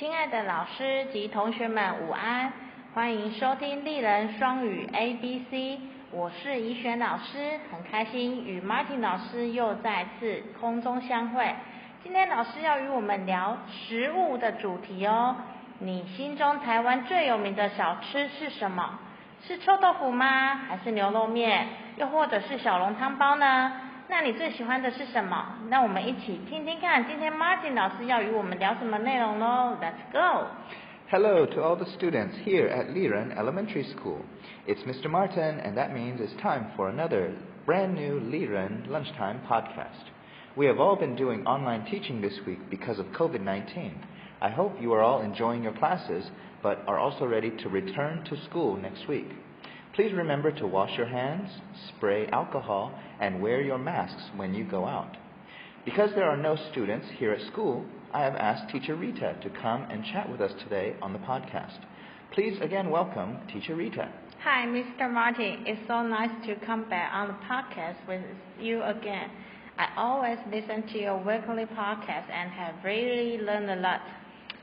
亲爱的老师及同学们午安，欢迎收听立人双语 ABC， 我是怡璇老师，很开心与 Martin 老师又再次空中相会。今天老师要与我们聊食物的主题哦。你心中台湾最有名的小吃是什么？是臭豆腐吗？还是牛肉面？又或者是小笼汤包呢？那你最喜欢的是什么？那我们一起听听看，今天 Martin 老师要与我们聊什么内容咯 Let's go! Hello to all the students here at Liren Elementary School. It's Mr. Martin, and that means it's time for another brand new Liren Lunchtime podcast. We have all been doing online teaching this week because of COVID-19. I hope you are all enjoying your classes, but are also ready to return to school next week. Please remember to wash your hands, spray alcohol, and wear your masks when you go out. Because there are no students here at school, I have asked Teacher Rita to come and chat with us today on the podcast. Please again welcome Teacher Rita. Hi, Mr. Martin. It's so nice to come back on the podcast with you again. I always listen to your weekly podcast and have really learned a lot.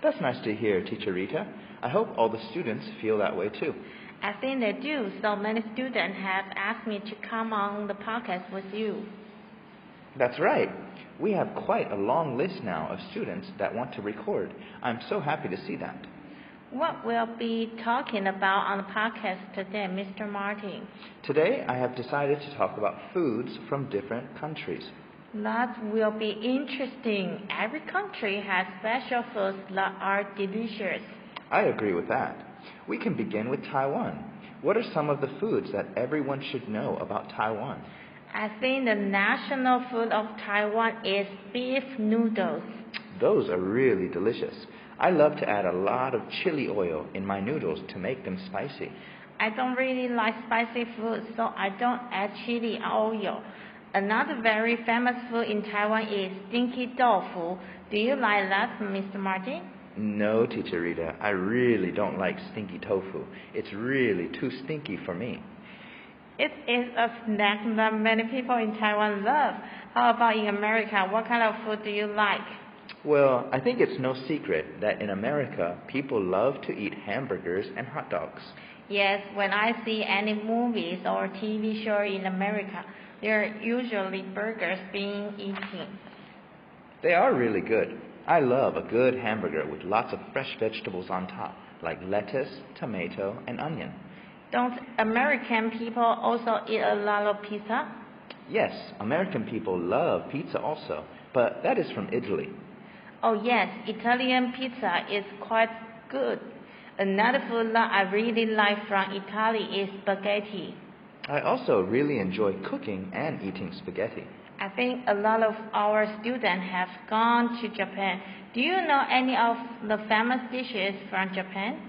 That's nice to hear, Teacher Rita. I hope all the students feel that way too. I think they do. So many students have asked me to come on the podcast with you. That's right. We have quite a long list now of students that want to record. I'm so happy to see that. What we'll be talking about on the podcast today, Mr. Martin? Today, I have decided to talk about foods from different countries. That will be interesting. Every country has special foods that are delicious. I agree with that. We can begin with Taiwan. What are some of the foods that everyone should know about Taiwan? I think the national food of Taiwan is beef noodles. Those are really delicious. I love to add a lot of chili oil in my noodles to make them spicy. I don't really like spicy food, so I don't add chili oil. Another very famous food in Taiwan is stinky tofu. Do you like that, Mr. Martin? No, Teacher Rita, I really don't like stinky tofu. It's really too stinky for me. It is a snack that many people in Taiwan love. How about in America? What kind of food do you like? Well, I think it's no secret that in America, people love to eat hamburgers and hot dogs. Yes, when I see any movies or TV show in America, there are usually burgers being eaten. They are really good. I love a good hamburger with lots of fresh vegetables on top, like lettuce, tomato, and onion. Don't American people also eat a lot of pizza? Yes, American people love pizza also, but that is from Italy. Oh yes, Italian pizza is quite good. Another food that I really like from Italy is spaghetti. I also really enjoy cooking and eating spaghetti. I think a lot of our students have gone to Japan. Do you know any of the famous dishes from Japan?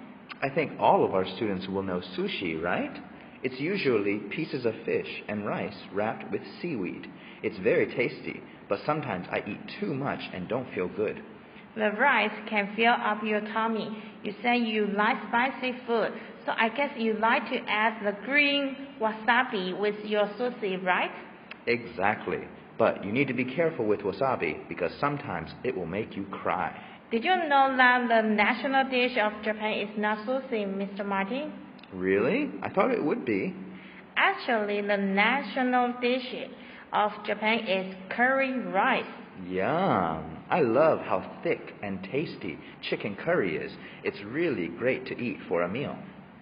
I think all of our students will know sushi, right? It's usually pieces of fish and rice wrapped with seaweed. It's very tasty, but sometimes I eat too much and don't feel good. The rice can fill up your tummy. You say you like spicy food, so I guess you like to add the green wasabi with your sushi, right? Exactly. But you need to be careful with wasabi because sometimes it will make you cry. Did you know that the national dish of Japan is not sushi, Mr. Martin? Really? I thought it would be. Actually, the national dish of Japan is curry rice. Yum! I love how thick and tasty chicken curry is. It's really great to eat for a meal.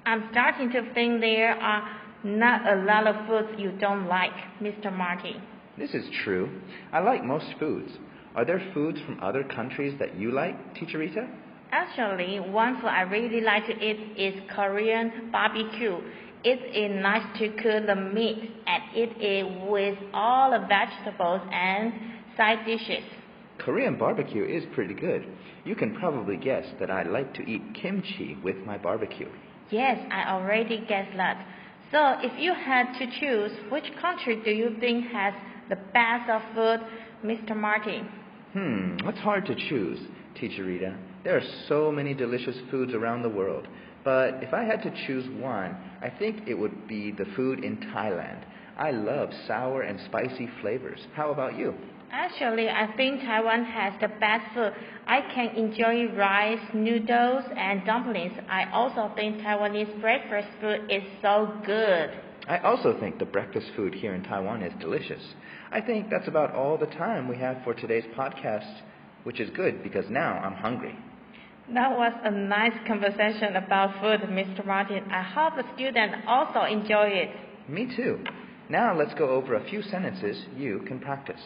I'm starting to think there are not a lot of foods you don't like, Mr. Martin. This is true. I like most foods. Are there foods from other countries that you like, Teacher Rita? Actually, one food I really like to eat is Korean barbecue. It's nice to cook the meat and eat it with all the vegetables and side dishes. Korean barbecue is pretty good. You can probably guess that I like to eat kimchi with my barbecue. Yes, I already guessed that. So if you had to choose, which country do you think has the best of food, Mr. Martin? It's hard to choose, Teacher Rita. There are so many delicious foods around the world. But if I had to choose one, I think it would be the food in Thailand. I love sour and spicy flavors. How about you? Actually, I think Taiwan has the best food. I can enjoy rice, noodles, and dumplings. I also think Taiwanese breakfast food is so good. I also think the breakfast food here in Taiwan is delicious. I think that's about all the time we have for today's podcast, which is good because now I'm hungry. That was a nice conversation about food, Mr. Martin. I hope the students also enjoy it. Me too. Now let's go over a few sentences you can practice.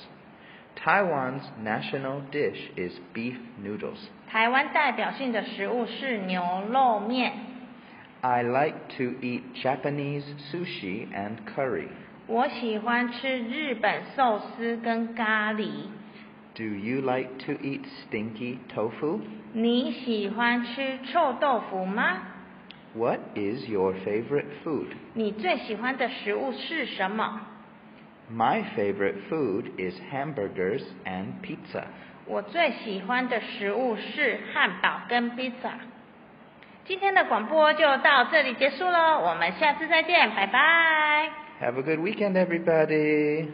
Taiwan's national dish is beef noodles. 台湾代表性的食物是牛肉面。I like to eat Japanese sushi and curry. 我喜欢吃日本寿司跟咖喱。Do you like to eat stinky tofu? 你喜欢吃臭豆腐吗？ What is your favorite food? 你最喜欢的食物是什么？ My favorite food is hamburgers and pizza. 我最喜欢的食物是汉堡跟披萨。今天的广播就到这里结束了，我们下次再见，拜拜。Have a good weekend, everybody.